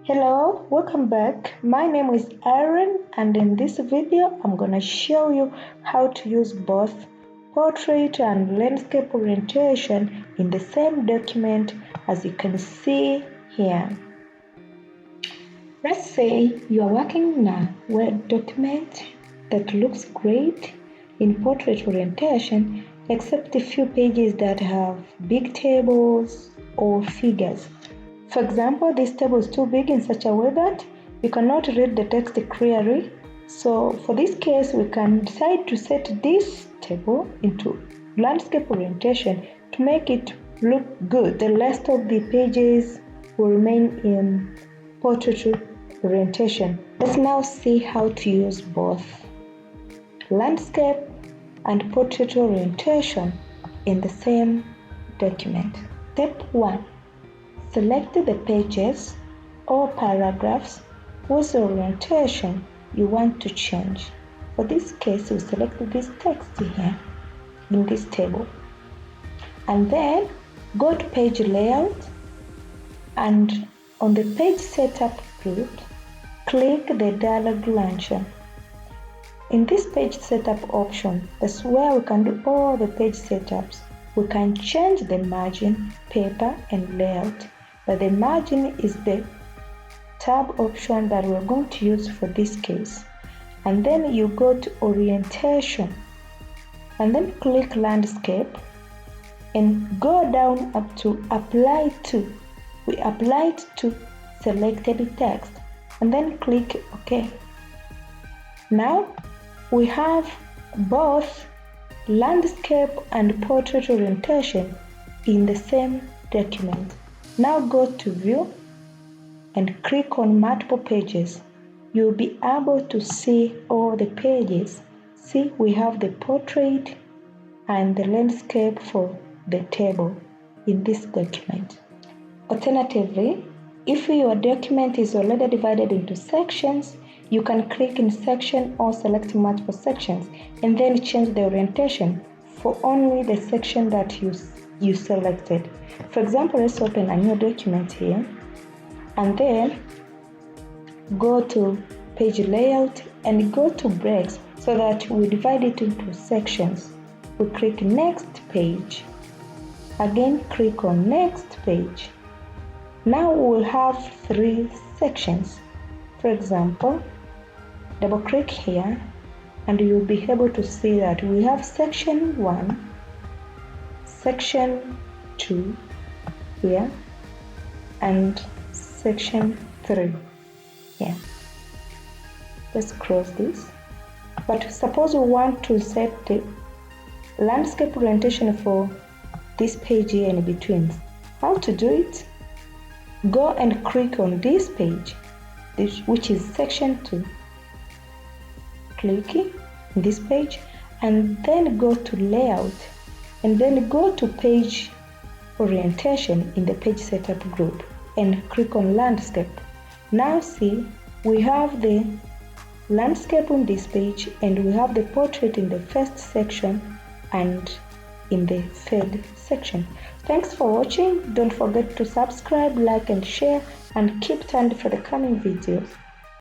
Hello, welcome back. My name is Aaron, and in this video I'm gonna show you how to use both portrait and landscape orientation in the same document, as you can see here. Let's say you are working in a Word document that looks great in portrait orientation, except a few pages that have big tables or figures. For example, this table is too big in such a way that you cannot read the text clearly. So for this case, we can decide to set this table into landscape orientation to make it look good. The rest of the pages will remain in portrait orientation. Let's now see how to use both landscape and portrait orientation in the same document. Step 1. Select the pages or paragraphs whose orientation you want to change. For this case, we select this text here in this table. And then go to page layout, and on the page setup group, click the dialog launcher. In this page setup option, that's where we can do all the page setups. We can change the margin, paper, and layout. But the margin is the tab option that we're going to use for this case. And then you go to orientation and then click landscape and go down up to apply to. We apply it to selected text and then click OK. Now we have both landscape and portrait orientation in the same document. Now go to View and click on Multiple Pages. You'll be able to see all the pages. See, we have the portrait and the landscape for the table in this document. Alternatively, if your document is already divided into sections, you can click in section or select multiple sections and then change the orientation for only the section that you selected. For example, let's open a new document here and then go to page layout and go to breaks so that we divide it into sections. We click next page. Again, click on next page. Now we'll have 3 sections. For example, double click here and you'll be able to see that we have section 1, section 2 here, and section 3 here. Let's close this. But suppose we want to set the landscape orientation for this page here in between. How to do it? Go and click on this page, which is section 2. Click in this page and then go to layout and then go to page orientation in the page setup group and click on landscape. Now see, we have the landscape on this page and we have the portrait in the first section and in the third section. Thanks for watching. Don't forget to subscribe, like and share, and keep tuned for the coming videos.